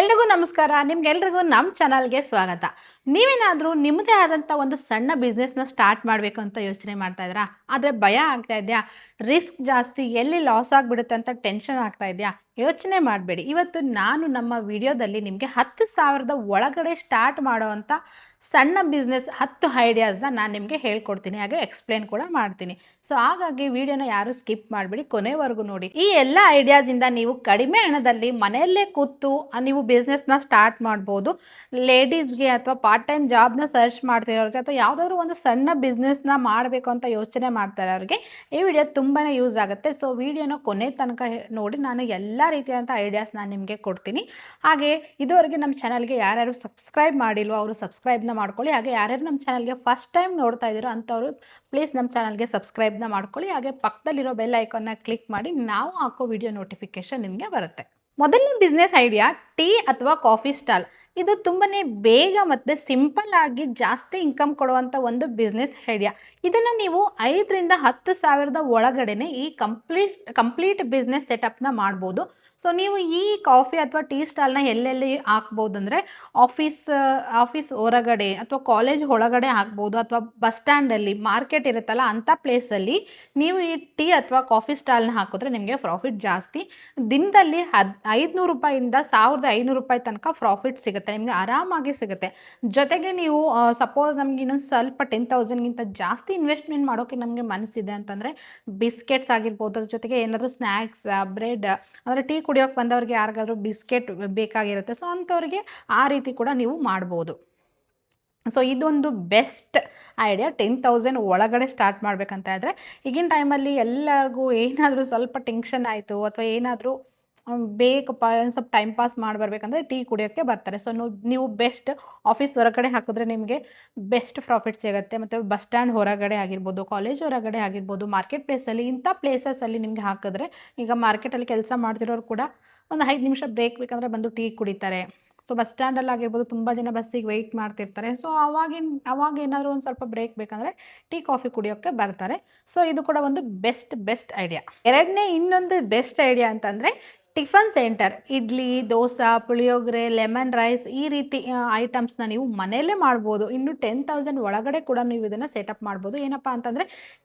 ಎಲ್ರಿಗೂ ನಮಸ್ಕಾರ. ನಿಮ್ಗೆಲ್ರಿಗೂ ನಮ್ಮ ಚಾನಲ್ಗೆ ಸ್ವಾಗತ. ನೀವೇನಾದರೂ ನಿಮ್ಮದೇ ಆದಂಥ ಒಂದು ಸಣ್ಣ ಬಿಸ್ನೆಸ್ನ ಸ್ಟಾರ್ಟ್ ಮಾಡಬೇಕು ಅಂತ ಯೋಚನೆ ಮಾಡ್ತಾ ಇದ್ದೀರಾ? ಆದರೆ ಭಯ ಆಗ್ತಾ ಇದೆಯಾ? ರಿಸ್ಕ್ ಜಾಸ್ತಿ, ಎಲ್ಲಿ ಲಾಸ್ ಆಗಿಬಿಡುತ್ತೆ ಅಂತ ಟೆನ್ಷನ್ ಆಗ್ತಾ ಇದೆಯಾ? ಯೋಚನೆ ಮಾಡಬೇಡಿ. ಇವತ್ತು ನಾನು ನಮ್ಮ ವಿಡಿಯೋದಲ್ಲಿ ನಿಮಗೆ 10,000 ಒಳಗಡೆ ಸ್ಟಾರ್ಟ್ ಮಾಡೋವಂಥ ಸಣ್ಣ ಬಿಸ್ನೆಸ್ 10 ಐಡಿಯಾಸ್ನ ನಾನು ನಿಮಗೆ ಹೇಳ್ಕೊಡ್ತೀನಿ, ಹಾಗೆ ಎಕ್ಸ್ಪ್ಲೇನ್ ಕೂಡ ಮಾಡ್ತೀನಿ. ಸೊ ಹಾಗಾಗಿ ವಿಡಿಯೋನ ಯಾರು ಸ್ಕಿಪ್ ಮಾಡಬೇಡಿ, ಕೊನೆವರೆಗೂ ನೋಡಿ. ಈ ಎಲ್ಲ ಐಡಿಯಾಸಿಂದ ನೀವು ಕಡಿಮೆ ಹಣದಲ್ಲಿ ಮನೆಯಲ್ಲೇ ಕೂತು ನೀವು ಬಿಸ್ನೆಸ್ನ ಸ್ಟಾರ್ಟ್ ಮಾಡ್ಬೋದು. ಲೇಡೀಸ್ಗೆ ಅಥವಾ ಪಾರ್ಟ್ ಟೈಮ್ ಜಾಬ್ನ ಸರ್ಚ್ ಮಾಡ್ತಿರೋರಿಗೆ ಅಥವಾ ಯಾವುದಾದ್ರೂ ಒಂದು ಸಣ್ಣ ಬಿಸ್ನೆಸ್ನ ಮಾಡಬೇಕು ಅಂತ ಯೋಚನೆ ಮಾಡ್ತಾ ಇರೋರಿಗೆ ಈ ವಿಡಿಯೋ ತುಂಬಾ ಯೂಸ್ ಆಗುತ್ತೆ. ಸೊ ವಿಡಿಯೋನ ಕೊನೆ ತನಕ ನೋಡಿ, ನಾನು ಎಲ್ಲ ರೀತಿಯಾದಂಥ ಐಡಿಯಾಸ್ ನಾನು ನಿಮಗೆ ಕೊಡ್ತೀನಿ. ಹಾಗೆ ಇದುವರೆಗೆ ನಮ್ಮ ಚಾನಲ್ಗೆ ಯಾರ್ಯಾರು ಸಬ್ಸ್ಕ್ರೈಬ್ ಮಾಡಿಲ್ವೋ ಅವರು ಸಬ್ಸ್ಕ್ರೈಬ್ನ ಮಾಡ್ಕೊಳ್ಳಿ. ಹಾಗೆ ಯಾರ್ಯಾರು ನಮ್ಮ ಚಾನಲ್ಗೆ ಫಸ್ಟ್ ಟೈಮ್ ನೋಡ್ತಾ ಇದ್ದೀರೋ ಅಂಥವ್ರು ಪ್ಲೀಸ್ ನಮ್ಮ ಚಾನಲ್ಗೆ ಸಬ್ಸ್ಕ್ರೈಬ್ನ ಮಾಡ್ಕೊಳ್ಳಿ. ಹಾಗೆ ಪಕ್ಕದಲ್ಲಿರೋ ಬೆಲ್ ಐಕಾನ್ನ ಕ್ಲಿಕ್ ಮಾಡಿ, ನಾವು ಹಾಕೋ ವಿಡಿಯೋ ನೋಟಿಫಿಕೇಶನ್ ನಿಮಗೆ ಬರುತ್ತೆ. ಮೊದಲನೇ ಬಿಸ್ನೆಸ್ ಐಡಿಯಾ ಟೀ ಅಥವಾ ಕಾಫಿ ಸ್ಟಾಲ್. ಇದು ತುಂಬಾ ಬೇಗ ಮತ್ತು ಸಿಂಪಲ್ ಆಗಿ ಜಾಸ್ತಿ ಇನ್ಕಮ್ ಕೊಡುವಂಥ ಒಂದು ಬಿಸ್ನೆಸ್ ಐಡಿಯಾ. ಇದನ್ನು ನೀವು 5,000 to 10,000 ಒಳಗಡೆನೆ ಈ ಕಂಪ್ಲೀಟ್ ಬಿಸ್ನೆಸ್ ಸೆಟಪ್ನ ಮಾಡ್ಬೋದು. ಸೊ ನೀವು ಈ ಕಾಫಿ ಅಥವಾ ಟೀ ಸ್ಟಾಲ್ನ ಎಲ್ಲೆಲ್ಲಿ ಹಾಕ್ಬೋದು ಅಂದರೆ ಆಫೀಸ್ ಹೊರಗಡೆ ಅಥವಾ ಕಾಲೇಜ್ ಒಳಗಡೆ ಹಾಕ್ಬೋದು, ಅಥವಾ ಬಸ್ ಸ್ಟ್ಯಾಂಡಲ್ಲಿ, ಮಾರ್ಕೆಟ್ ಇರುತ್ತಲ್ಲ ಅಂಥ ಪ್ಲೇಸಲ್ಲಿ ನೀವು ಈ ಟೀ ಅಥವಾ ಕಾಫಿ ಸ್ಟಾಲ್ನ ಹಾಕಿದ್ರೆ ನಿಮಗೆ ಪ್ರಾಫಿಟ್ ಜಾಸ್ತಿ. ದಿನದಲ್ಲಿ 500 ರೂಪಾಯಿಂದ 1,500 ರೂಪಾಯಿ ತನಕ ಪ್ರಾಫಿಟ್ ಸಿಗುತ್ತೆ, ನಿಮಗೆ ಆರಾಮಾಗಿ ಸಿಗುತ್ತೆ. ಜೊತೆಗೆ ನೀವು ಸಪೋಸ್ ನಮ್ಗೆ ಇನ್ನೊಂದು ಸ್ವಲ್ಪ 10,000ಗಿಂತ ಜಾಸ್ತಿ ಇನ್ವೆಸ್ಟ್ಮೆಂಟ್ ಮಾಡೋಕ್ಕೆ ನಮಗೆ ಮನಸ್ಸಿದೆ ಅಂತಂದರೆ ಬಿಸ್ಕೆಟ್ಸ್ ಆಗಿರ್ಬೋದು, ಅದ್ರ ಜೊತೆಗೆ ಏನಾದರೂ ಸ್ನ್ಯಾಕ್ಸ್, ಬ್ರೆಡ್, ಅಂದರೆ ಟೀ ಕುಡಿಯೋಕೆ ಬಂದವ್ರಿಗೆ ಯಾರಿಗಾದ್ರೂ ಬಿಸ್ಕೆಟ್ ಬೇಕಾಗಿರುತ್ತೆ. ಸೊ ಅಂಥವ್ರಿಗೆ ಆ ರೀತಿ ಕೂಡ ನೀವು ಮಾಡ್ಬೋದು. ಸೊ ಇದೊಂದು ಬೆಸ್ಟ್ ಐಡಿಯಾ. 10,000 ಒಳಗಡೆ ಸ್ಟಾರ್ಟ್ ಮಾಡಬೇಕಂತ ಇದ್ದರೆ ಈಗಿನ ಟೈಮಲ್ಲಿ ಎಲ್ಲರಿಗೂ ಏನಾದರೂ ಸ್ವಲ್ಪ ಟೆನ್ಷನ್ ಆಯಿತು ಅಥವಾ ಏನಾದರೂ ಬೇಕಪ್ಪ ಸ್ವಲ್ಪ ಟೈಮ್ ಪಾಸ್ ಮಾಡಿ ಬರಬೇಕಂದ್ರೆ ಟೀ ಕುಡಿಯೋಕ್ಕೆ ಬರ್ತಾರೆ. ಸೊ ನೀವು ಬೆಸ್ಟ್ ಆಫೀಸ್ ಹೊರಗಡೆ ಹಾಕಿದ್ರೆ ನಿಮಗೆ ಬೆಸ್ಟ್ ಪ್ರಾಫಿಟ್ ಸಿಗುತ್ತೆ. ಮತ್ತು ಬಸ್ ಸ್ಟ್ಯಾಂಡ್ ಹೊರಗಡೆ ಆಗಿರ್ಬೋದು, ಕಾಲೇಜ್ ಹೊರಗಡೆ ಆಗಿರ್ಬೋದು, ಮಾರ್ಕೆಟ್ ಪ್ಲೇಸಲ್ಲಿ, ಇಂಥ ಪ್ಲೇಸಸಲ್ಲಿ ನಿಮಗೆ ಹಾಕಿದ್ರೆ, ಈಗ ಮಾರ್ಕೆಟಲ್ಲಿ ಕೆಲಸ ಮಾಡ್ತಿರೋರು ಕೂಡ ಒಂದು 5 ನಿಮಿಷ ಬ್ರೇಕ್ ಬೇಕಂದರೆ ಬಂದು ಟೀ ಕುಡಿತಾರೆ. ಸೊ ಬಸ್ ಸ್ಟ್ಯಾಂಡಲ್ಲಿ ಆಗಿರ್ಬೋದು ತುಂಬ ಜನ ಬಸ್ಸಿಗೆ ವೆಯ್ಟ್ ಮಾಡ್ತಿರ್ತಾರೆ. ಸೊ ಅವಾಗ ಏನಾದರೂ ಒಂದು ಸ್ವಲ್ಪ ಬ್ರೇಕ್ ಬೇಕಂದರೆ ಟೀ ಕಾಫಿ ಕುಡಿಯೋಕ್ಕೆ ಬರ್ತಾರೆ. ಸೊ ಇದು ಕೂಡ ಒಂದು ಬೆಸ್ಟ್ ಐಡಿಯಾ. ಎರಡನೇ ಇನ್ನೊಂದು ಬೆಸ್ಟ್ ಐಡಿಯಾ ಅಂತಂದರೆ tiffin centre. Idli, dosa, puliyogare, lemon rice, ಈ ರೀತಿ ಐಟಮ್ಸ್ನ ನೀವು ಮನೆಯಲ್ಲೇ ಮಾಡ್ಬೋದು. ಇನ್ನು 10,000 ಒಳಗಡೆ ಕೂಡ ನೀವು ಇದನ್ನು ಸೆಟಪ್ ಮಾಡ್ಬೋದು. ಏನಪ್ಪ ಅಂತಂದರೆ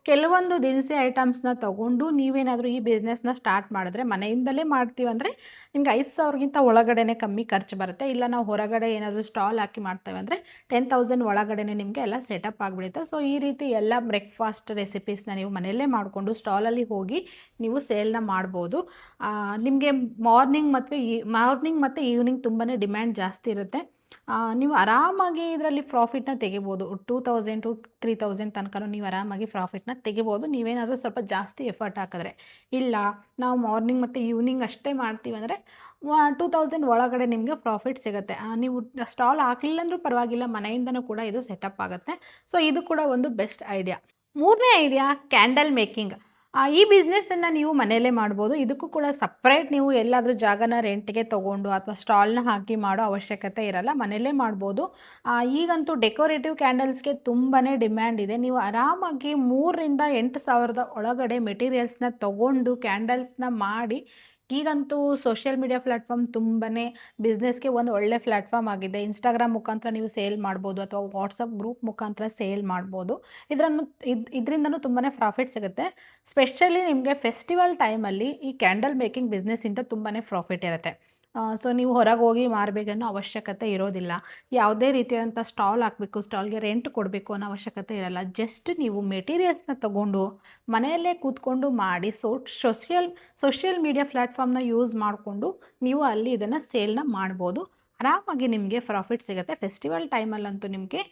ಕೆಲವೊಂದು ದಿನಸಿ ಐಟಮ್ಸ್ನ ತೊಗೊಂಡು ನೀವೇನಾದರೂ ಈ ಬಿಸ್ನೆಸ್ನ ಸ್ಟಾರ್ಟ್ ಮಾಡಿದ್ರೆ, ಮನೆಯಿಂದಲೇ ಮಾಡ್ತೀವಂದರೆ ನಿಮ್ಗೆ 5,000ಗಿಂತ ಒಳಗಡೆ ಕಮ್ಮಿ ಖರ್ಚು ಬರುತ್ತೆ. ಇಲ್ಲ ನಾವು ಹೊರಗಡೆ ಏನಾದರೂ ಸ್ಟಾಲ್ ಹಾಕಿ ಮಾಡ್ತೇವೆ ಅಂದರೆ 10,000 ಒಳಗಡೆ ನಿಮಗೆ ಎಲ್ಲ ಸೆಟಪ್ ಆಗಿಬಿಡುತ್ತೆ. ಸೊ ಈ ರೀತಿ ಎಲ್ಲ ಬ್ರೇಕ್ಫಾಸ್ಟ್ ರೆಸಿಪೀಸ್ನ ನೀವು ಮನೆಯಲ್ಲೇ ಮಾಡಿಕೊಂಡು ಸ್ಟಾಲಲ್ಲಿ ಹೋಗಿ ನೀವು ಸೇಲ್ನ ಮಾಡ್ಬೋದು. ನಿಮಗೆ ಮಾರ್ನಿಂಗ್ ಮತ್ತು ಈವ್ನಿಂಗ್ ತುಂಬಾ ಡಿಮ್ಯಾಂಡ್ ಜಾಸ್ತಿ ಇರುತ್ತೆ. ನೀವು ಆರಾಮಾಗಿ ಇದರಲ್ಲಿ ಪ್ರಾಫಿಟ್ನ ತೆಗಿಬೋದು. 2,000 to 3,000 ತನಕ ನೀವು ಆರಾಮಾಗಿ ಪ್ರಾಫಿಟ್ನ ತೆಗಿಬೋದು, ನೀವೇನಾದರೂ ಸ್ವಲ್ಪ ಜಾಸ್ತಿ ಎಫರ್ಟ್ ಹಾಕಿದ್ರೆ. ಇಲ್ಲ ನಾವು ಮಾರ್ನಿಂಗ್ ಮತ್ತು ಈವ್ನಿಂಗ್ ಅಷ್ಟೇ ಮಾಡ್ತೀವಿ ಅಂದರೆ 2,000 ಒಳಗಡೆ ನಿಮಗೆ ಪ್ರಾಫಿಟ್ ಸಿಗುತ್ತೆ. ನೀವು ಸ್ಟಾಲ್ ಹಾಕಲಿಲ್ಲ ಅಂದರೂ ಪರವಾಗಿಲ್ಲ, ಮನೆಯಿಂದನೂ ಕೂಡ ಇದು ಸೆಟಪ್ ಆಗುತ್ತೆ. ಸೊ ಇದು ಕೂಡ ಒಂದು ಬೆಸ್ಟ್ ಐಡಿಯಾ. ಮೂರನೇ ಐಡಿಯಾ ಕ್ಯಾಂಡಲ್ ಮೇಕಿಂಗ್. ಈ ಬಿಸ್ನೆಸ್ಸನ್ನು ನೀವು ಮನೆಯಲ್ಲೇ ಮಾಡ್ಬೋದು. ಇದಕ್ಕೂ ಕೂಡ ಸಪ್ರೇಟ್ ನೀವು ಎಲ್ಲಾದರೂ ಜಾಗನ ರೆಂಟ್ಗೆ ತೊಗೊಂಡು ಅಥವಾ ಸ್ಟಾಲ್ನ ಹಾಕಿ ಮಾಡೋ ಅವಶ್ಯಕತೆ ಇರಲ್ಲ, ಮನೆಯಲ್ಲೇ ಮಾಡ್ಬೋದು. ಈಗಂತೂ ಡೆಕೋರೇಟಿವ್ ಕ್ಯಾಂಡಲ್ಸ್ಗೆ ತುಂಬಾ ಡಿಮ್ಯಾಂಡ್ ಇದೆ. ನೀವು ಆರಾಮಾಗಿ 3,000 to 8,000 ಒಳಗಡೆ ಮೆಟೀರಿಯಲ್ಸ್ನ ತೊಗೊಂಡು ಕ್ಯಾಂಡಲ್ಸ್ನ ಮಾಡಿ, ಈಗಂತೂ ಸೋಷಿಯಲ್ ಮೀಡಿಯಾ ಪ್ಲ್ಯಾಟ್ಫಾರ್ಮ್ ತುಂಬಾ ಬಿಸ್ನೆಸ್ಗೆ ಒಂದು ಒಳ್ಳೆ ಪ್ಲ್ಯಾಟ್ಫಾರ್ಮ್ ಆಗಿದೆ. ಇನ್ಸ್ಟಾಗ್ರಾಮ್ ಮುಖಾಂತರ ನೀವು ಸೇಲ್ ಮಾಡ್ಬೋದು ಅಥವಾ ವಾಟ್ಸಪ್ ಗ್ರೂಪ್ ಮುಖಾಂತರ ಸೇಲ್ ಮಾಡ್ಬೋದು. ಇದರಿಂದನೂ ತುಂಬಾ ಪ್ರಾಫಿಟ್ ಸಿಗುತ್ತೆ. ಸ್ಪೆಷಲಿ ನಿಮಗೆ ಫೆಸ್ಟಿವಲ್ ಟೈಮಲ್ಲಿ ಈ ಕ್ಯಾಂಡಲ್ ಮೇಕಿಂಗ್ ಬಿಸ್ನೆಸ್ಸಿಂದ ತುಂಬಾ ಪ್ರಾಫಿಟ್ ಇರುತ್ತೆ. ಸೊ ನೀವು ಹೊರಗೆ ಹೋಗಿ ಮಾರಬೇಕನ್ನೋ ಅವಶ್ಯಕತೆ ಇರೋದಿಲ್ಲ. ಯಾವುದೇ ರೀತಿಯಾದಂಥ ಸ್ಟಾಲ್ ಹಾಕಬೇಕು, ಸ್ಟಾಲ್ಗೆ ರೆಂಟ್ ಕೊಡಬೇಕು ಅನ್ನೋ ಅವಶ್ಯಕತೆ ಇರಲ್ಲ. ಜಸ್ಟ್ ನೀವು ಮೆಟೀರಿಯಲ್ಸ್ನ ತೊಗೊಂಡು ಮನೆಯಲ್ಲೇ ಕೂತ್ಕೊಂಡು ಮಾಡಿ ಸೋಷಿಯಲ್ ಮೀಡಿಯಾ ಪ್ಲ್ಯಾಟ್ಫಾರ್ಮ್ನ ಯೂಸ್ ಮಾಡಿಕೊಂಡು ನೀವು ಅಲ್ಲಿ ಇದನ್ನು ಸೇಲ್ನ ಮಾಡ್ಬೋದು. ಆರಾಮಾಗಿ ನಿಮಗೆ ಪ್ರಾಫಿಟ್ ಸಿಗುತ್ತೆ. ಫೆಸ್ಟಿವಲ್ ಟೈಮಲ್ಲಂತೂ ನಿಮಗೆ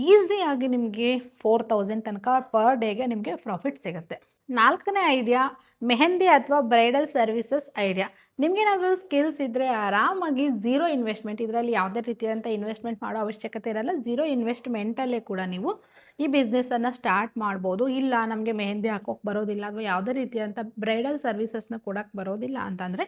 ಈಸಿಯಾಗಿ ನಿಮಗೆ 4,000 ತನಕ ಪರ್ ಡೇಗೆ ನಿಮಗೆ ಪ್ರಾಫಿಟ್ ಸಿಗುತ್ತೆ. ನಾಲ್ಕನೇ ಐಡಿಯಾ ಮೆಹಂದಿ ಅಥವಾ ಬ್ರೈಡಲ್ ಸರ್ವಿಸಸ್ ಐಡಿಯಾ. ನಿಮಗೇನಾದರೂ ಸ್ಕಿಲ್ಸ್ ಇದ್ದರೆ ಆರಾಮಾಗಿ ಝೀರೋ ಇನ್ವೆಸ್ಟ್ಮೆಂಟ್, ಇದರಲ್ಲಿ ಯಾವುದೇ ರೀತಿಯಾದಂಥ ಇನ್ವೆಸ್ಟ್ಮೆಂಟ್ ಮಾಡೋ ಅವಶ್ಯಕತೆ ಇರಲ್ಲ, ಝೀರೋ ಇನ್ವೆಸ್ಟ್ಮೆಂಟಲ್ಲೇ ಕೂಡ ನೀವು ಈ ಬಿಸ್ನೆಸ್ಸನ್ನು ಸ್ಟಾರ್ಟ್ ಮಾಡ್ಬೋದು. ಇಲ್ಲ ನಮಗೆ ಮೆಹಂದಿ ಹಾಕೋಕ್ಕೆ ಬರೋದಿಲ್ಲ ಅಥವಾ ಯಾವುದೇ ರೀತಿಯಾದಂಥ ಬ್ರೈಡಲ್ ಸರ್ವಿಸಸ್ನ ಕೊಡೋಕ್ಕೆ ಬರೋದಿಲ್ಲ ಅಂತಂದರೆ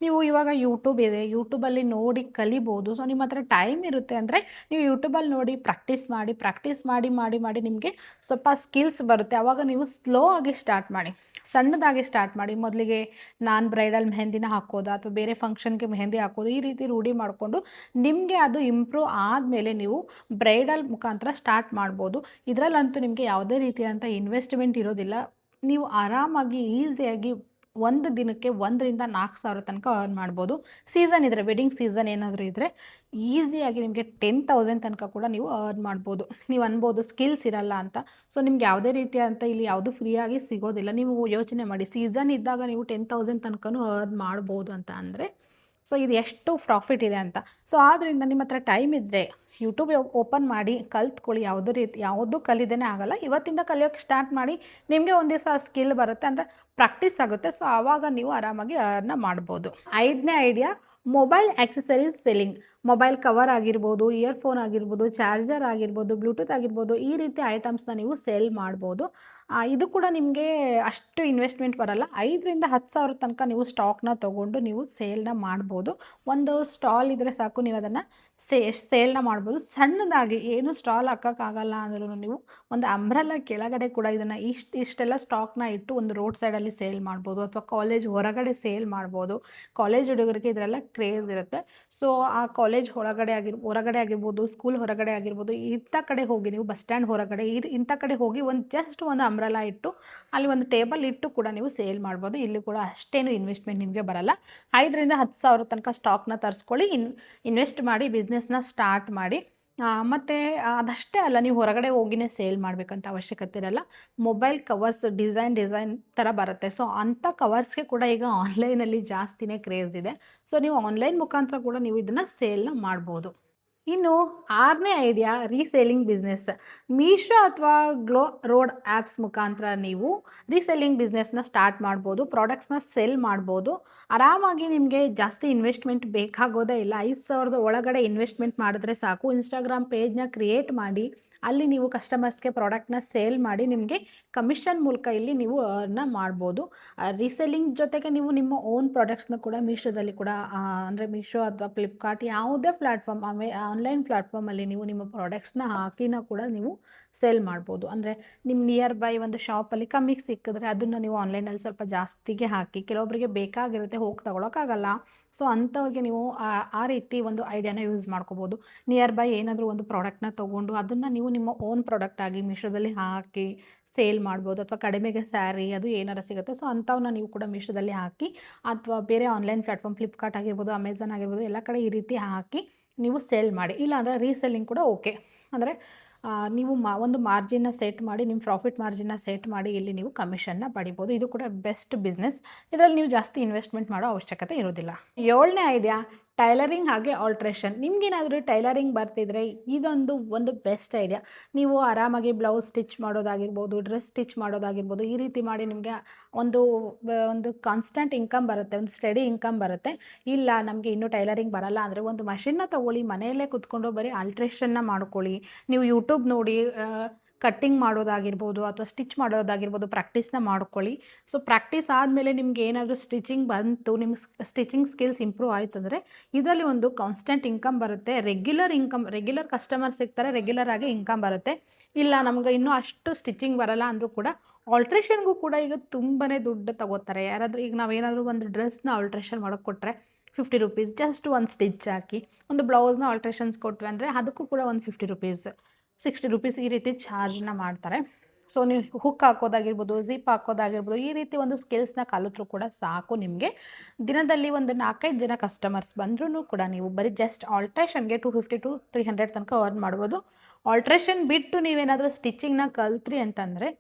ನೀವು ಇವಾಗ ಯೂಟ್ಯೂಬ್ ಇದೆ, ಯೂಟ್ಯೂಬಲ್ಲಿ ನೋಡಿ ಕಲಿಬೋದು. ಸೊ ನಿಮ್ಮ ಹತ್ರ ಟೈಮ್ ಇರುತ್ತೆ ಅಂದರೆ ನೀವು ಯೂಟ್ಯೂಬಲ್ಲಿ ನೋಡಿ ಪ್ರಾಕ್ಟೀಸ್ ಮಾಡಿ ನಿಮಗೆ ಸ್ವಲ್ಪ ಸ್ಕಿಲ್ಸ್ ಬರುತ್ತೆ. ಆವಾಗ ನೀವು ಸ್ಲೋ ಆಗಿ ಸ್ಟಾರ್ಟ್ ಮಾಡಿ. ಸಣ್ಣದಾಗಿ ಸ್ಟಾರ್ಟ್ ಮಾಡಿ. ಮೊದಲಿಗೆ ನಾನು ಬ್ರೈಡಲ್ ಮೆಹಂದಿನ ಹಾಕೋದು ಅಥವಾ ಬೇರೆ ಫಂಕ್ಷನ್ಗೆ ಮೆಹಂದಿ ಹಾಕೋದು, ಈ ರೀತಿ ರೂಢಿ ಮಾಡಿಕೊಂಡು ನಿಮಗೆ ಅದು ಇಂಪ್ರೂವ್ ಆದಮೇಲೆ ನೀವು ಬ್ರೈಡಲ್ ಮುಖಾಂತರ ಸ್ಟಾರ್ಟ್ ಮಾಡ್ಬೋದು. ಇದರಲ್ಲಂತೂ ನಿಮಗೆ ಯಾವುದೇ ರೀತಿಯಾದಂಥ ಇನ್ವೆಸ್ಟ್ಮೆಂಟ್ ಇರೋದಿಲ್ಲ. ನೀವು ಆರಾಮಾಗಿ ಈಸಿಯಾಗಿ ಒಂದು ದಿನಕ್ಕೆ 1,000-4,000 ತನಕ ಅರ್ನ್ ಮಾಡ್ಬೋದು. ಸೀಸನ್ ಇದ್ದರೆ, ವೆಡ್ಡಿಂಗ್ ಸೀಸನ್ ಏನಾದರೂ ಇದ್ದರೆ ಈಸಿಯಾಗಿ ನಿಮಗೆ 10,000 ತನಕ ಕೂಡ ನೀವು ಅರ್ನ್ ಮಾಡ್ಬೋದು. ನೀವು ಅನ್ಬೋದು ಸ್ಕಿಲ್ಸ್ ಇರಲ್ಲ ಅಂತ. ಸೊ ನಿಮ್ಗೆ ಯಾವುದೇ ರೀತಿಯಾದಂಥ ಇಲ್ಲಿ ಯಾವುದು ಫ್ರೀಯಾಗಿ ಸಿಗೋದಿಲ್ಲ. ನೀವು ಯೋಚನೆ ಮಾಡಿ, ಸೀಸನ್ ಇದ್ದಾಗ ನೀವು 10,000 ತನಕನೂ ಅರ್ನ್ ಮಾಡ್ಬೋದು ಅಂತ ಅಂದರೆ ಸೊ ಇದು ಎಷ್ಟು ಪ್ರಾಫಿಟ್ ಇದೆ ಅಂತ. ಸೊ ಆದ್ದರಿಂದ ನಿಮ್ಮ ಹತ್ರ ಟೈಮ್ ಇದ್ದರೆ ಯೂಟ್ಯೂಬ್ ಓಪನ್ ಮಾಡಿ ಕಲ್ತ್ಕೊಳ್ಳಿ. ಯಾವುದೂ ಕಲಿದೇನೆ ಆಗಲ್ಲ. ಇವತ್ತಿಂದ ಕಲಿಯೋಕ್ಕೆ ಸ್ಟಾರ್ಟ್ ಮಾಡಿ. ನಿಮಗೆ ಒಂದು ದಿವಸ ಸ್ಕಿಲ್ ಬರುತ್ತೆ, ಅಂದರೆ ಪ್ರಾಕ್ಟೀಸ್ ಆಗುತ್ತೆ. ಸೊ ಆವಾಗ ನೀವು ಆರಾಮಾಗಿ ಅರ್ನ ಮಾಡ್ಬೋದು. 5ನೇ idea, mobile accessories selling. Mobile cover ಆಗಿರ್ಬೋದು, ಇಯರ್ಫೋನ್ ಆಗಿರ್ಬೋದು, ಚಾರ್ಜರ್ ಆಗಿರ್ಬೋದು, ಬ್ಲೂಟೂತ್ ಆಗಿರ್ಬೋದು, ಈ ರೀತಿ ಐಟಮ್ಸ್ನ ನೀವು ಸೇಲ್ ಮಾಡ್ಬೋದು. ಇದು ಕೂಡ ನಿಮಗೆ ಅಷ್ಟು ಇನ್ವೆಸ್ಟ್ಮೆಂಟ್ ಬರಲ್ಲ. 5,000-10,000 ತನಕ ನೀವು ಸ್ಟಾಕ್ನ ತೊಗೊಂಡು ನೀವು ಸೇಲ್ನ ಮಾಡ್ಬೋದು. ಒಂದು ಸ್ಟಾಲ್ ಇದ್ದರೆ ಸಾಕು, ನೀವು ಅದನ್ನು ಸೇಲ್ನ ಮಾಡ್ಬೋದು. ಸಣ್ಣದಾಗಿ ಏನು ಸ್ಟಾಲ್ ಹಾಕೋಕ್ಕಾಗಲ್ಲ ಅಂದ್ರೂ ನೀವು ಒಂದು ಅಂಬ್ರೆಲ್ಲ ಕೆಳಗಡೆ ಕೂಡ ಇದನ್ನು ಇಷ್ಟೆಲ್ಲ ಸ್ಟಾಕ್ನ ಇಟ್ಟು ಒಂದು ರೋಡ್ ಸೈಡಲ್ಲಿ ಸೇಲ್ ಮಾಡ್ಬೋದು, ಅಥವಾ ಕಾಲೇಜ್ ಹೊರಗಡೆ ಸೇಲ್ ಮಾಡ್ಬೋದು. ಕಾಲೇಜ್ ಹುಡುಗರಿಗೆ ಇದರೆಲ್ಲ ಕ್ರೇಜ್ ಇರುತ್ತೆ. ಸೊ ಆ ಕಾಲೇಜ್ ಹೊರಗಡೆ ಹೊರಗಡೆ ಆಗಿರ್ಬೋದು, ಸ್ಕೂಲ್ ಹೊರಗಡೆ ಆಗಿರ್ಬೋದು, ಇಂಥ ಕಡೆ ಹೋಗಿ ನೀವು ಬಸ್ ಸ್ಟ್ಯಾಂಡ್ ಹೊರಗಡೆ ಇಂಥ ಕಡೆ ಹೋಗಿ ಜಸ್ಟ್ ಒಂದು ಅಂಬ್ರೆಲ್ಲ ಇಟ್ಟು ಅಲ್ಲಿ ಒಂದು ಟೇಬಲ್ ಇಟ್ಟು ಕೂಡ ನೀವು ಸೇಲ್ ಮಾಡ್ಬೋದು. ಇಲ್ಲಿ ಕೂಡ ಅಷ್ಟೇನು ಇನ್ವೆಸ್ಟ್ಮೆಂಟ್ ನಿಮಗೆ ಬರಲ್ಲ. 5,000-10,000 ತನಕ ಸ್ಟಾಕ್ನ ತರಿಸ್ಕೊಳ್ಳಿ, ಇನ್ವೆಸ್ಟ್ ಮಾಡಿ ಬಿಸ್ನೆಸ್ನ ಸ್ಟಾರ್ಟ್ ಮಾಡಿ. ಮತ್ತು ಅದಷ್ಟೇ ಅಲ್ಲ, ನೀವು ಹೊರಗಡೆ ಹೋಗಿನೇ ಸೇಲ್ ಮಾಡಬೇಕಂತ ಅವಶ್ಯಕತೆ ಇರಲ್ಲ. ಮೊಬೈಲ್ ಕವರ್ಸ್ ಡಿಸೈನ್ ಥರ ಬರುತ್ತೆ. ಸೊ ಅಂಥ ಕವರ್ಸ್ಗೆ ಕೂಡ ಈಗ ಆನ್ಲೈನಲ್ಲಿ ಜಾಸ್ತಿನೇ ಕ್ರೇಜ್ ಇದೆ. ಸೊ ನೀವು ಆನ್ಲೈನ್ ಮುಖಾಂತರ ಕೂಡ ನೀವು ಇದನ್ನು ಸೇಲ್ನ ಮಾಡ್ಬೋದು. ಇನ್ನು 6ನೇ ಐಡಿಯಾ, ರೀಸೇಲಿಂಗ್ ಬಿಸ್ನೆಸ್. ಮೀಶೋ ಅಥವಾ ಗ್ಲೋ ರೋಡ್ ಆ್ಯಪ್ಸ್ ಮುಖಾಂತರ ನೀವು ರೀಸೇಲಿಂಗ್ ಬಿಸ್ನೆಸ್ನ ಸ್ಟಾರ್ಟ್ ಮಾಡ್ಬೋದು. ಪ್ರಾಡಕ್ಟ್ಸ್ನ ಸೆಲ್ ಮಾಡ್ಬೋದು. ಆರಾಮಾಗಿ ನಿಮಗೆ ಜಾಸ್ತಿ ಇನ್ವೆಸ್ಟ್ಮೆಂಟ್ ಬೇಕಾಗೋದೇ ಇಲ್ಲ. 5,000 ಒಳಗಡೆ ಇನ್ವೆಸ್ಟ್ಮೆಂಟ್ ಮಾಡಿದ್ರೆ ಸಾಕು. ಇನ್ಸ್ಟಾಗ್ರಾಮ್ ಪೇಜ್ನ ಕ್ರಿಯೇಟ್ ಮಾಡಿ ಅಲ್ಲಿ ನೀವು ಕಸ್ಟಮರ್ಸ್ಗೆ ಪ್ರಾಡಕ್ಟ್ನ ಸೇಲ್ ಮಾಡಿ ನಿಮಗೆ ಕಮಿಷನ್ ಮೂಲಕ ಇಲ್ಲಿ ನೀವು ಅರ್ನ ಮಾಡ್ಬೋದು. ರೀಸೆಲ್ಲಿಂಗ್ ಜೊತೆಗೆ ನೀವು ನಿಮ್ಮ ಓನ್ ಪ್ರಾಡಕ್ಟ್ಸ್ನ ಕೂಡ ಮೀಶೋದಲ್ಲಿ ಕೂಡ ಅಂದರೆ ಮೀಶೋ ಅಥವಾ ಫ್ಲಿಪ್ಕಾರ್ಟ್ ಯಾವುದೇ ಪ್ಲ್ಯಾಟ್ಫಾರ್ಮ್ ಆನ್ಲೈನ್ ಪ್ಲ್ಯಾಟ್ಫಾರ್ಮಲ್ಲಿ ನೀವು ನಿಮ್ಮ ಪ್ರಾಡಕ್ಟ್ಸ್ನ ಹಾಕಿನ ಕೂಡ ನೀವು ಸೇಲ್ ಮಾಡ್ಬೋದು. ಅಂದರೆ ನಿಮ್ಮ ನಿಯರ್ ಬೈ ಒಂದು ಶಾಪಲ್ಲಿ ಕಮ್ಮಿಗೆ ಸಿಕ್ಕಿದ್ರೆ ಅದನ್ನು ನೀವು ಆನ್ಲೈನಲ್ಲಿ ಸ್ವಲ್ಪ ಜಾಸ್ತಿಗೆ ಹಾಕಿ, ಕೆಲವೊಬ್ಬರಿಗೆ ಬೇಕಾಗಿರುತ್ತೆ, ಹೋಗಿ ತಗೊಳಕ್ಕಾಗಲ್ಲ. ಸೊ ಅಂಥವ್ರಿಗೆ ನೀವು ಆ ರೀತಿ ಒಂದು ಐಡಿಯಾನ ಯೂಸ್ ಮಾಡ್ಕೋಬೋದು. ನಿಯರ್ ಬೈ ಏನಾದರೂ ಒಂದು ಪ್ರಾಡಕ್ಟ್ನ ತೊಗೊಂಡು ಅದನ್ನು ನೀವು ನಿಮ್ಮ ಓನ್ ಪ್ರಾಡಕ್ಟ್ ಆಗಿ ಮೀಶೋದಲ್ಲಿ ಹಾಕಿ ಸೇಲ್ ಮಾಡ್ಬೋದು. ಅಥವಾ ಕಡಿಮೆಗೆ ಸ್ಯಾರಿ ಅದು ಏನಾರು ಸಿಗುತ್ತೆ, ಸೊ ಅಂಥವನ್ನ ನೀವು ಕೂಡ ಮೀಶೋದಲ್ಲಿ ಹಾಕಿ, ಅಥವಾ ಬೇರೆ ಆನ್ಲೈನ್ ಪ್ಲ್ಯಾಟ್ಫಾರ್ಮ್ ಫ್ಲಿಪ್ಕಾರ್ಟ್ ಆಗಿರ್ಬೋದು, ಅಮೆಝಾನ್ ಆಗಿರ್ಬೋದು, ಎಲ್ಲ ಕಡೆ ಈ ರೀತಿ ಹಾಕಿ ನೀವು ಸೇಲ್ ಮಾಡಿ. ಇಲ್ಲಾಂದರೆ ರೀಸೆಲ್ಲಿಂಗ್ ಕೂಡ ಓಕೆ. ಅಂದರೆ ನೀವು ಒಂದು ಮಾರ್ಜಿನ್ನ ಸೆಟ್ ಮಾಡಿ, ನಿಮ್ಮ ಪ್ರಾಫಿಟ್ ಮಾರ್ಜಿನ್ನ ಸೆಟ್ ಮಾಡಿ ಇಲ್ಲಿ ನೀವು ಕಮಿಷನ್ನ ಪಡಿಬೋದು. ಇದು ಕೂಡ ಬೆಸ್ಟ್ ಬಿಸ್ನೆಸ್. ಇದರಲ್ಲಿ ನೀವು ಜಾಸ್ತಿ ಇನ್ವೆಸ್ಟ್ಮೆಂಟ್ ಮಾಡೋ ಅವಶ್ಯಕತೆ ಇರೋದಿಲ್ಲ. 7ನೇ ಐಡಿಯಾ, ಟೈಲರಿಂಗ್ ಹಾಗೆ ಆಲ್ಟ್ರೇಷನ್. ನಿಮಗೇನಾದರೂ ಟೈಲರಿಂಗ್ ಬರ್ತಿದ್ರೆ ಒಂದು ಬೆಸ್ಟ್ ಐಡಿಯಾ. ನೀವು ಆರಾಮಾಗಿ ಬ್ಲೌಸ್ ಸ್ಟಿಚ್ ಮಾಡೋದಾಗಿರ್ಬೋದು, ಡ್ರೆಸ್ ಸ್ಟಿಚ್ ಮಾಡೋದಾಗಿರ್ಬೋದು, ಈ ರೀತಿ ಮಾಡಿ ನಿಮಗೆ ಒಂದು ಕಾನ್ಸ್ಟೆಂಟ್ ಇನ್ಕಮ್ ಬರುತ್ತೆ, ಒಂದು ಸ್ಟಡಿ ಇನ್ಕಮ್ ಬರುತ್ತೆ. ಇಲ್ಲ ನಮಗೆ ಇನ್ನೂ ಟೈಲರಿಂಗ್ ಬರಲ್ಲ ಅಂದರೆ ಒಂದು ಮಷಿನ್ನ ತೊಗೊಳ್ಳಿ, ಮನೆಯಲ್ಲೇ ಕೂತ್ಕೊಂಡು ಬರೀ ಆಲ್ಟ್ರೇಷನ್ನ ಮಾಡ್ಕೊಳ್ಳಿ. ನೀವು ಯೂಟ್ಯೂಬ್ ನೋಡಿ ಕಟ್ಟಿಂಗ್ ಮಾಡೋದಾಗಿರ್ಬೋದು ಅಥವಾ ಸ್ಟಿಚ್ ಮಾಡೋದಾಗಿರ್ಬೋದು ಪ್ರಾಕ್ಟೀಸ್ನ ಮಾಡ್ಕೊಳ್ಳಿ. ಸೊ ಪ್ರಾಕ್ಟೀಸ್ ಆದಮೇಲೆ ನಿಮ್ಗೆ ಏನಾದರೂ ಸ್ಟಿಚಿಂಗ್ ಬಂತು, ನಿಮ್ಮ ಸ್ಟಿಚಿಂಗ್ ಸ್ಕಿಲ್ಸ್ ಇಂಪ್ರೂವ್ ಆಯಿತು ಅಂದರೆ ಇದರಲ್ಲಿ ಒಂದು ಕಾನ್ಸ್ಟೆಂಟ್ ಇನ್ಕಮ್ ಬರುತ್ತೆ. ರೆಗ್ಯುಲರ್ ಕಸ್ಟಮರ್ ಸಿಗ್ತಾರೆ, ರೆಗ್ಯುಲರ್ ಆಗಿ ಇನ್ಕಮ್ ಬರುತ್ತೆ. ಇಲ್ಲ ನಮ್ಗೆ ಇನ್ನೂ ಅಷ್ಟು ಸ್ಟಿಚಿಂಗ್ ಬರಲ್ಲ ಅಂದರೂ ಕೂಡ ಆಲ್ಟ್ರೇಷನ್ಗೂ ಕೂಡ ಈಗ ತುಂಬಾ ದುಡ್ಡು ತಗೋತಾರೆ. ಯಾರಾದರೂ ಈಗ ನಾವೇನಾದರೂ ಒಂದು ಡ್ರೆಸ್ನ ಆಲ್ಟ್ರೇಷನ್ ಮಾಡೋಕ್ಕೆ ಕೊಟ್ಟರೆ 50 ರುಪೀಸ್, ಜಸ್ಟ್ ಒಂದು ಸ್ಟಿಚ್ ಹಾಕಿ. ಒಂದು ಬ್ಲೌಸ್ನ ಆಲ್ಟ್ರೇಷನ್ಸ್ ಕೊಟ್ವಿ ಅಂದರೆ ಅದಕ್ಕೂ ಕೂಡ ಒಂದು 50 ರುಪೀಸ್, 60 ರುಪೀಸ್ ಈ ರೀತಿ ಚಾರ್ಜ್ನ ಮಾಡ್ತಾರೆ. ಸೊ ನೀವು ಹುಕ್ ಹಾಕೋದಾಗಿರ್ಬೋದು, ಜಿಪ್ ಹಾಕೋದಾಗಿರ್ಬೋದು, ಈ ರೀತಿ ಒಂದು ಸ್ಕಿಲ್ಸ್ನ ಕಲಿತ್ರೂ ಕೂಡ ಸಾಕು. ನಿಮಗೆ ದಿನದಲ್ಲಿ ಒಂದು 4-5 ಜನ ಕಸ್ಟಮರ್ಸ್ ಬಂದ್ರೂ ಕೂಡ ನೀವು ಬರೀ ಜಸ್ಟ್ ಆಲ್ಟ್ರೇಷನ್ಗೆ 250-300 ತನಕ ಅರ್ನ್ ಮಾಡ್ಬೋದು. ಆಲ್ಟ್ರೇಷನ್ ಬಿಟ್ಟು ನೀವೇನಾದರೂ ಸ್ಟಿಚಿಂಗ್ನ ಕಲ್ತ್ರಿ ಅಂತಂದರೆ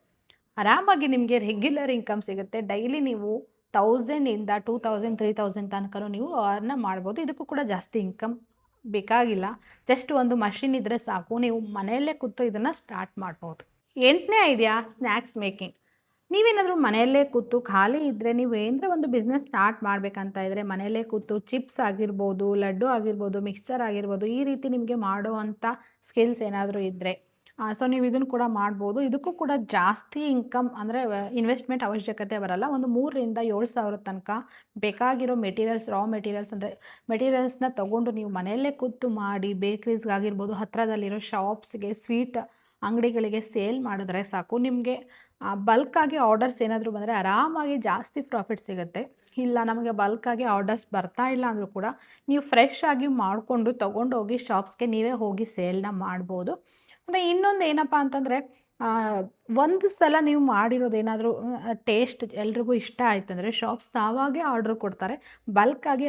ಆರಾಮಾಗಿ ನಿಮಗೆ ರೆಗ್ಯುಲರ್ ಇನ್ಕಮ್ ಸಿಗುತ್ತೆ. ಡೈಲಿ ನೀವು 1,000ಇಂದ 2,000 3,000 ತನಕ ನೀವು ಅರ್ನ ಮಾಡ್ಬೋದು. ಇದಕ್ಕೂ ಕೂಡ ಜಾಸ್ತಿ ಇನ್ಕಮ್ ಬೇಕಾಗಿಲ್ಲ. ಜಸ್ಟ್ ಒಂದು ಮಷಿನ್ ಇದ್ದರೆ ಸಾಕು, ನೀವು ಮನೆಯಲ್ಲೇ ಕೂತು ಇದನ್ನು ಸ್ಟಾರ್ಟ್ ಮಾಡ್ಬೋದು. 8ನೇ ಐಡಿಯಾ, ಸ್ನ್ಯಾಕ್ಸ್ ಮೇಕಿಂಗ್. ನೀವೇನಾದರೂ ಮನೆಯಲ್ಲೇ ಕೂತು ಖಾಲಿ ಇದ್ದರೆ, ನೀವು ಏನರ ಒಂದು ಬಿಸ್ನೆಸ್ ಸ್ಟಾರ್ಟ್ ಮಾಡಬೇಕಂತ ಇದ್ದರೆ ಮನೆಯಲ್ಲೇ ಕೂತು ಚಿಪ್ಸ್ ಆಗಿರ್ಬೋದು, ಲಡ್ಡು ಆಗಿರ್ಬೋದು, ಮಿಕ್ಸ್ಚರ್ ಆಗಿರ್ಬೋದು, ಈ ರೀತಿ ನಿಮಗೆ ಮಾಡುವಂಥ ಸ್ಕಿಲ್ಸ್ ಏನಾದರೂ ಇದ್ದರೆ ಸೊ ನೀವು ಇದನ್ನು ಕೂಡ ಮಾಡ್ಬೋದು. ಇದಕ್ಕೂ ಕೂಡ ಜಾಸ್ತಿ ಇನ್ಕಮ್ ಅಂದರೆ ಇನ್ವೆಸ್ಟ್ಮೆಂಟ್ ಅವಶ್ಯಕತೆ ಬರಲ್ಲ. ಒಂದು 3,000-7,000 ತನಕ ಬೇಕಾಗಿರೋ ರಾ ಮೆಟೀರಿಯಲ್ಸ್ ಅಂದರೆ ಮೆಟೀರಿಯಲ್ಸ್ನ ತೊಗೊಂಡು ನೀವು ಮನೆಯಲ್ಲೇ ಕೂತು ಮಾಡಿ ಬೇಕ್ರೀಸ್ಗಾಗಿರ್ಬೋದು, ಹತ್ತಿರದಲ್ಲಿರೋ ಶಾಪ್ಸ್ಗೆ, ಸ್ವೀಟ್ ಅಂಗಡಿಗಳಿಗೆ ಸೇಲ್ ಮಾಡಿದ್ರೆ ಸಾಕು. ನಿಮಗೆ ಬಲ್ಕಾಗಿ ಆರ್ಡರ್ಸ್ ಏನಾದರೂ ಬಂದರೆ ಆರಾಮಾಗಿ ಜಾಸ್ತಿ ಪ್ರಾಫಿಟ್ ಸಿಗುತ್ತೆ. ಇಲ್ಲ ನಮಗೆ ಬಲ್ಕಾಗಿ ಆರ್ಡರ್ಸ್ ಬರ್ತಾ ಇಲ್ಲ ಅಂದರೂ ಕೂಡ ನೀವು ಫ್ರೆಶ್ ಆಗಿ ಮಾಡಿಕೊಂಡು ತೊಗೊಂಡೋಗಿ ಶಾಪ್ಸ್ಗೆ ನೀವೇ ಹೋಗಿ ಸೇಲ್ನ ಮಾಡ್ಬೋದು. ಮತ್ತು ಇನ್ನೊಂದು ಏನಪ್ಪ ಅಂತಂದರೆ ಒಂದು ಸಲ ನೀವು ಮಾಡಿರೋದೇನಾದರೂ ಟೇಸ್ಟ್ ಎಲ್ರಿಗೂ ಇಷ್ಟ ಆಯ್ತಂದರೆ ಶಾಪ್ಸ್ ತಾವಾಗೇ ಆರ್ಡ್ರ್ ಕೊಡ್ತಾರೆ, ಬಲ್ಕಾಗಿ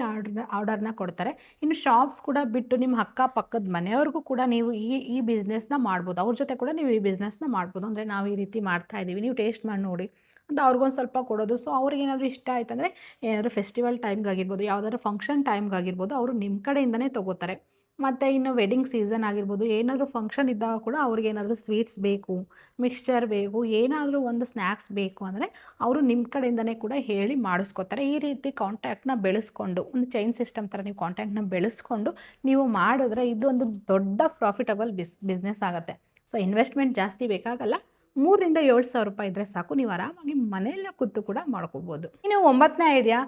ಆರ್ಡರ್ನ ಕೊಡ್ತಾರೆ. ಇನ್ನು ಶಾಪ್ಸ್ ಕೂಡ ಬಿಟ್ಟು ನಿಮ್ಮ ಅಕ್ಕಪಕ್ಕದ ಮನೆಯವ್ರಿಗೂ ಕೂಡ ನೀವು ಈ ಬಿಸ್ನೆಸ್ನ ಮಾಡ್ಬೋದು. ಅವ್ರ ಜೊತೆ ಕೂಡ ನೀವು ಈ ಬಿಸ್ನೆಸ್ನ ಮಾಡ್ಬೋದು. ಅಂದರೆ ನಾವು ಈ ರೀತಿ ಮಾಡ್ತಾಯಿದ್ದೀವಿ, ನೀವು ಟೇಸ್ಟ್ ಮಾಡಿ ನೋಡಿ ಅಂತ ಅವ್ರಿಗೊಂದು ಸ್ವಲ್ಪ ಕೊಡೋದು. ಸೊ ಅವ್ರಿಗೇನಾದರೂ ಇಷ್ಟ ಆಯ್ತಂದರೆ ಏನಾದರೂ ಫೆಸ್ಟಿವಲ್ ಟೈಮ್ಗಾಗಿರ್ಬೋದು, ಯಾವುದಾದ್ರೂ ಫಂಕ್ಷನ್ ಟೈಮ್ಗಾಗಿರ್ಬೋದು ಅವರು ನಿಮ್ಮ ಕಡೆಯಿಂದನೇ ತೊಗೋತಾರೆ. ಮತ್ತು ಇನ್ನು ವೆಡ್ಡಿಂಗ್ ಸೀಸನ್ ಆಗಿರ್ಬೋದು, ಏನಾದರೂ ಫಂಕ್ಷನ್ ಇದ್ದಾಗ ಕೂಡ ಅವ್ರಿಗೇನಾದರೂ ಸ್ವೀಟ್ಸ್ ಬೇಕು, ಮಿಕ್ಸ್ಚರ್ ಬೇಕು, ಏನಾದರೂ ಒಂದು ಸ್ನ್ಯಾಕ್ಸ್ ಬೇಕು ಅಂದರೆ ಅವರು ನಿಮ್ಮ ಕಡೆಯಿಂದನೇ ಕೂಡ ಹೇಳಿ ಮಾಡಿಸ್ಕೊತಾರೆ. ಈ ರೀತಿ ಕಾಂಟ್ಯಾಕ್ಟ್ನ ಬೆಳೆಸ್ಕೊಂಡು ಒಂದು ಚೈನ್ ಸಿಸ್ಟಮ್ ಥರ ನೀವು ಕಾಂಟ್ಯಾಕ್ಟ್ನ ಬೆಳೆಸ್ಕೊಂಡು ನೀವು ಮಾಡಿದ್ರೆ ಇದು ಒಂದು ದೊಡ್ಡ ಪ್ರಾಫಿಟಬಲ್ ಬಿಸ್ನೆಸ್ ಆಗುತ್ತೆ. ಸೊ ಇನ್ವೆಸ್ಟ್ಮೆಂಟ್ ಜಾಸ್ತಿ ಬೇಕಾಗಲ್ಲ, 3,000-7,000 ರೂಪಾಯಿ ಇದ್ದರೆ ಸಾಕು, ನೀವು ಆರಾಮಾಗಿ ಮನೆಯಲ್ಲೇ ಕೂತು ಕೂಡ ಮಾಡ್ಕೋಬೋದು. ಇನ್ನು 9ನೇ ಐಡಿಯಾ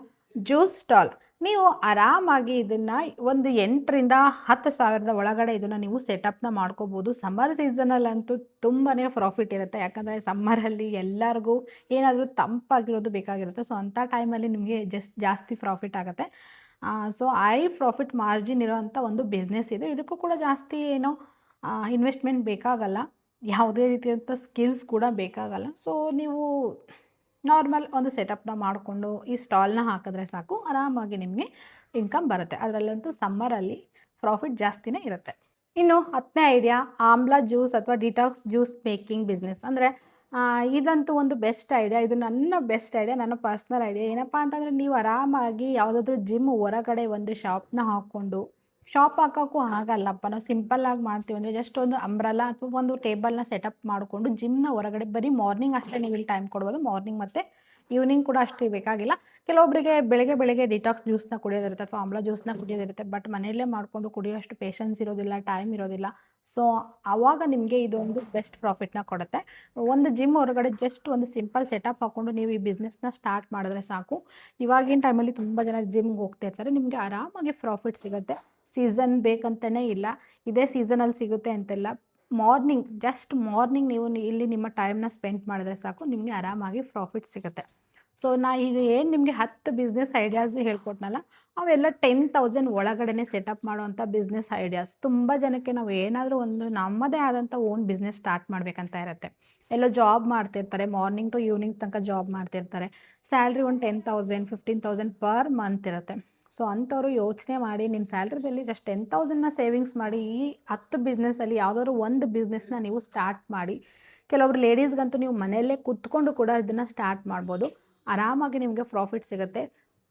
ಜ್ಯೂಸ್ ಸ್ಟಾಲ್. ನೀವು ಆರಾಮಾಗಿ ಇದನ್ನು ಒಂದು 8,000-10,000 ಒಳಗಡೆ ಇದನ್ನು ನೀವು ಸೆಟಪ್ನ ಮಾಡ್ಕೋಬೋದು. ಸಮ್ಮರ್ ಸೀಸನಲ್ಲಂತೂ ತುಂಬಾ ಪ್ರಾಫಿಟ್ ಇರುತ್ತೆ. ಯಾಕಂದರೆ ಸಮ್ಮರಲ್ಲಿ ಎಲ್ಲರಿಗೂ ಏನಾದರೂ ತಂಪಾಗಿರೋದು ಬೇಕಾಗಿರುತ್ತೆ. ಸೊ ಅಂಥ ಟೈಮಲ್ಲಿ ನಿಮಗೆ ಜಾಸ್ತಿ ಪ್ರಾಫಿಟ್ ಆಗುತ್ತೆ. ಸೊ ಪ್ರಾಫಿಟ್ ಮಾರ್ಜಿನ್ ಇರೋವಂಥ ಒಂದು ಬಿಸ್ನೆಸ್ ಇದು. ಇದಕ್ಕೂ ಕೂಡ ಜಾಸ್ತಿ ಏನೋ ಇನ್ವೆಸ್ಟ್ಮೆಂಟ್ ಬೇಕಾಗಲ್ಲ, ಯಾವುದೇ ರೀತಿಯಾದಂಥ ಸ್ಕಿಲ್ಸ್ ಕೂಡ ಬೇಕಾಗಲ್ಲ. ಸೊ ನೀವು ನಾರ್ಮಲ್ ಒಂದು ಸೆಟಪ್ನ ಮಾಡಿಕೊಂಡು ಈ ಸ್ಟಾಲ್ನ ಹಾಕಿದ್ರೆ ಸಾಕು, ಆರಾಮಾಗಿ ನಿಮಗೆ ಇನ್ಕಮ್ ಬರುತ್ತೆ. ಅದರಲ್ಲಂತೂ ಸಮ್ಮರಲ್ಲಿ ಪ್ರಾಫಿಟ್ ಜಾಸ್ತಿನೇ ಇರುತ್ತೆ. ಇನ್ನು 10ನೇ ಐಡಿಯಾ ಆಮ್ಲ ಜ್ಯೂಸ್ ಅಥವಾ ಡಿಟಾಕ್ಸ್ ಜ್ಯೂಸ್ ಮೇಕಿಂಗ್ ಬಿಸ್ನೆಸ್. ಅಂದರೆ ಇದಂತೂ ಒಂದು ಬೆಸ್ಟ್ ಐಡಿಯಾ. ಇದು ನನ್ನ ಬೆಸ್ಟ್ ಐಡಿಯಾ, ನನ್ನ ಪರ್ಸ್ನಲ್ ಐಡಿಯಾ. ಏನಪ್ಪ ಅಂತಂದರೆ ನೀವು ಆರಾಮಾಗಿ ಯಾವುದಾದ್ರೂ ಜಿಮ್ ಹೊರಗಡೆ ಒಂದು ಶಾಪ್ನ ಹಾಕ್ಕೊಂಡು, ಶಾಪ್ ಹಾಕೋಕ್ಕೂ ಆಗಲ್ಲಪ್ಪ, ನಾವು ಸಿಂಪಲ್ಲಾಗಿ ಮಾಡ್ತೀವಿ ಅಂದರೆ ಜಸ್ಟ್ ಒಂದು ಅಂಬ್ರಲ್ಲ ಅಥವಾ ಒಂದು ಟೇಬಲ್ನ ಸೆಟಪ್ ಮಾಡಿಕೊಂಡು ಜಿಮ್ನ ಹೊರಗಡೆ ಬರೀ ಮಾರ್ನಿಂಗ್ ಅಷ್ಟೇ ನೀವು ಇಲ್ಲಿ ಟೈಮ್ ಕೊಡ್ಬೋದು. ಮಾರ್ನಿಂಗ್ ಮತ್ತು ಈವ್ನಿಂಗ್ ಕೂಡ ಅಷ್ಟು ಬೇಕಾಗಿಲ್ಲ. ಕೆಲವೊಬ್ಬರಿಗೆ ಬೆಳಗ್ಗೆ ಡಿಟಾಕ್ಸ್ ಜ್ಯೂಸ್ನ ಕುಡಿಯೋದಿರುತ್ತೆ ಅಥವಾ ಆಮ್ಲ ಜ್ಯೂಸ್ನ ಕುಡಿಯೋದಿರುತ್ತೆ. ಬಟ್ ಮನೆಯಲ್ಲೇ ಮಾಡಿಕೊಂಡು ಕುಡಿಯೋಷ್ಟು ಪೇಷನ್ಸ್ ಇರೋದಿಲ್ಲ, ಟೈಮ್ ಇರೋದಿಲ್ಲ. ಸೊ ಆವಾಗ ನಿಮಗೆ ಇದೊಂದು ಬೆಸ್ಟ್ ಪ್ರಾಫಿಟ್ನ ಕೊಡುತ್ತೆ. ಒಂದು ಜಿಮ್ ಹೊರಗಡೆ ಜಸ್ಟ್ ಒಂದು ಸಿಂಪಲ್ ಸೆಟಪ್ ಹಾಕ್ಕೊಂಡು ನೀವು ಈ ಬಿಸ್ನೆಸ್ನ ಸ್ಟಾರ್ಟ್ ಮಾಡಿದ್ರೆ ಸಾಕು. ಇವಾಗಿನ ಟೈಮಲ್ಲಿ ತುಂಬ ಜನ ಜಿಮ್ಗೆ ಹೋಗ್ತಾ ಇರ್ತಾರೆ, ನಿಮಗೆ ಆರಾಮಾಗಿ ಪ್ರಾಫಿಟ್ ಸಿಗುತ್ತೆ. ಸೀಸನ್ ಬೇಕಂತಲೇ ಇಲ್ಲ, ಇದೇ ಸೀಸನಲ್ಲಿ ಸಿಗುತ್ತೆ ಅಂತೆಲ್ಲ. ಜಸ್ಟ್ ಮಾರ್ನಿಂಗ್ ನೀವು ಇಲ್ಲಿ ನಿಮ್ಮ ಟೈಮ್ನ ಸ್ಪೆಂಡ್ ಮಾಡಿದ್ರೆ ಸಾಕು, ನಿಮಗೆ ಆರಾಮಾಗಿ ಪ್ರಾಫಿಟ್ ಸಿಗುತ್ತೆ. ಸೊ ಈಗ ಏನು ನಿಮಗೆ 10 ಬಿಸ್ನೆಸ್ ಐಡಿಯಾಸ್ ಹೇಳ್ಕೊಟ್ನಲ್ಲ, ಅವೆಲ್ಲ 10,000 ಒಳಗಡೆ ಸೆಟಪ್ ಮಾಡುವಂಥ ಬಿಸ್ನೆಸ್ ಐಡಿಯಾಸ್. ತುಂಬ ಜನಕ್ಕೆ ನಾವು ಏನಾದರೂ ಒಂದು ನಮ್ಮದೇ ಆದಂಥ ಓನ್ ಬಿಸ್ನೆಸ್ ಸ್ಟಾರ್ಟ್ ಮಾಡಬೇಕಂತ ಇರುತ್ತೆ. ಎಲ್ಲೋ ಜಾಬ್ ಮಾಡ್ತಿರ್ತಾರೆ, ಮಾರ್ನಿಂಗ್ ಟು ಈವ್ನಿಂಗ್ ತನಕ ಜಾಬ್ ಮಾಡ್ತಿರ್ತಾರೆ, ಸ್ಯಾಲ್ರಿ ಒಂದು 10,000 15,000 ಪರ್ ಮಂತ್ ಇರುತ್ತೆ. ಸೊ ಅಂಥವ್ರು ಯೋಚನೆ ಮಾಡಿ ನಿಮ್ಮ ಸ್ಯಾಲ್ರಿದಲ್ಲಿ ಜಸ್ಟ್ 10,000ನ ಸೇವಿಂಗ್ಸ್ ಮಾಡಿ ಈ 10 ಬಿಸ್ನೆಸ್ಸಲ್ಲಿ ಯಾವುದಾದ್ರು ಒಂದು ಬಿಸ್ನೆಸ್ನ ನೀವು ಸ್ಟಾರ್ಟ್ ಮಾಡಿ. ಕೆಲವೊಬ್ರು ಲೇಡೀಸ್ಗಂತೂ ನೀವು ಮನೆಯಲ್ಲೇ ಕೂತ್ಕೊಂಡು ಕೂಡ ಇದನ್ನು ಸ್ಟಾರ್ಟ್ ಮಾಡ್ಬೋದು. ಆರಾಮಾಗಿ ನಿಮಗೆ ಪ್ರಾಫಿಟ್ ಸಿಗುತ್ತೆ.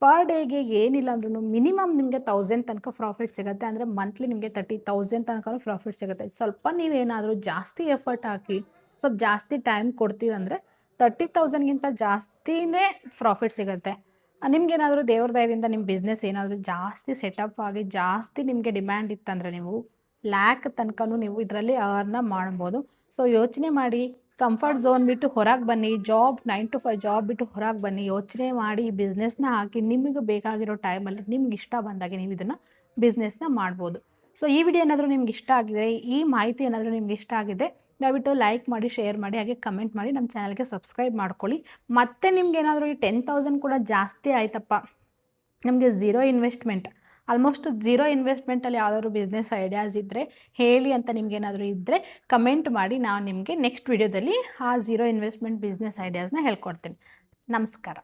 ಪರ್ ಡೇಗೆ ಏನಿಲ್ಲ ಅಂದ್ರೂ ಮಿನಿಮಮ್ ನಿಮಗೆ 1,000 ತನಕ ಪ್ರಾಫಿಟ್ ಸಿಗುತ್ತೆ. ಅಂದರೆ ಮಂತ್ಲಿ ನಿಮಗೆ 30,000 ತನಕ ಪ್ರಾಫಿಟ್ ಸಿಗುತ್ತೆ. ಸ್ವಲ್ಪ ನೀವೇನಾದರೂ ಜಾಸ್ತಿ ಎಫರ್ಟ್ ಹಾಕಿ ಸ್ವಲ್ಪ ಜಾಸ್ತಿ ಟೈಮ್ ಕೊಡ್ತೀರಂದರೆ 30,000ಗಿಂತ ಜಾಸ್ತಿನೇ ಪ್ರಾಫಿಟ್ ಸಿಗುತ್ತೆ. ನಿಮ್ಗೇನಾದರೂ ದೇವ್ರ ದಯದಿಂದ ನಿಮ್ಮ ಬಿಸ್ನೆಸ್ ಏನಾದರೂ ಜಾಸ್ತಿ ಸೆಟಪ್ ಆಗಿ ಜಾಸ್ತಿ ನಿಮಗೆ ಡಿಮ್ಯಾಂಡ್ ಇತ್ತಂದರೆ ನೀವು ಲ್ಯಾಕ್ ತನಕನೂ ನೀವು ಇದರಲ್ಲಿ ಅರ್ನ ಮಾಡ್ಬೋದು. ಸೊ ಯೋಚನೆ ಮಾಡಿ, ಕಂಫರ್ಟ್ ಝೋನ್ ಬಿಟ್ಟು ಹೊರಗೆ ಬನ್ನಿ, 9 to 5 ಜಾಬ್ ಬಿಟ್ಟು ಹೊರಗೆ ಬನ್ನಿ, ಯೋಚನೆ ಮಾಡಿ ಈ ಬಿಸ್ನೆಸ್ನ ಹಾಕಿ ನಿಮಗೆ ಬೇಕಾಗಿರೋ ಟೈಮಲ್ಲಿ ನಿಮ್ಗೆ ಇಷ್ಟ ಬಂದಾಗೆ ನೀವು ಇದನ್ನು ಬಿಸ್ನೆಸ್ನ ಮಾಡ್ಬೋದು. ಸೊ ಈ ವಿಡಿಯೋ ಏನಾದರೂ ನಿಮ್ಗೆ ಇಷ್ಟ ಆಗಿದೆ, ಈ ಮಾಹಿತಿ ಏನಾದರೂ ನಿಮ್ಗೆ ಇಷ್ಟ ಆಗಿದೆ, ದಯವಿಟ್ಟು ಲೈಕ್ ಮಾಡಿ, ಶೇರ್ ಮಾಡಿ, ಹಾಗೆ ಕಮೆಂಟ್ ಮಾಡಿ, ನಮ್ಮ ಚಾನಲ್ಗೆ ಸಬ್ಸ್ಕ್ರೈಬ್ ಮಾಡ್ಕೊಳ್ಳಿ. ಮತ್ತು ನಿಮ್ಗೇನಾದರೂ ಈ 10,000 ಕೂಡ ಜಾಸ್ತಿ ಆಯ್ತಪ್ಪ, ನಮಗೆ ಆಲ್ಮೋಸ್ಟ್ ಝೀರೋ ಇನ್ವೆಸ್ಟ್ಮೆಂಟಲ್ಲಿ ಯಾವುದಾದ್ರು ಬಿಸ್ನೆಸ್ ಐಡಿಯಾಸ್ ಇದ್ದರೆ ಹೇಳಿ ಅಂತ ನಿಮ್ಗೇನಾದರೂ ಇದ್ದರೆ ಕಮೆಂಟ್ ಮಾಡಿ. ನಾನು ನಿಮಗೆ ನೆಕ್ಸ್ಟ್ ವಿಡಿಯೋದಲ್ಲಿ ಆ ಝೀರೋ ಇನ್ವೆಸ್ಟ್ಮೆಂಟ್ ಬಿಸ್ನೆಸ್ ಐಡಿಯಾಸ್ನ ಹೇಳ್ಕೊಡ್ತೀನಿ. ನಮಸ್ಕಾರ.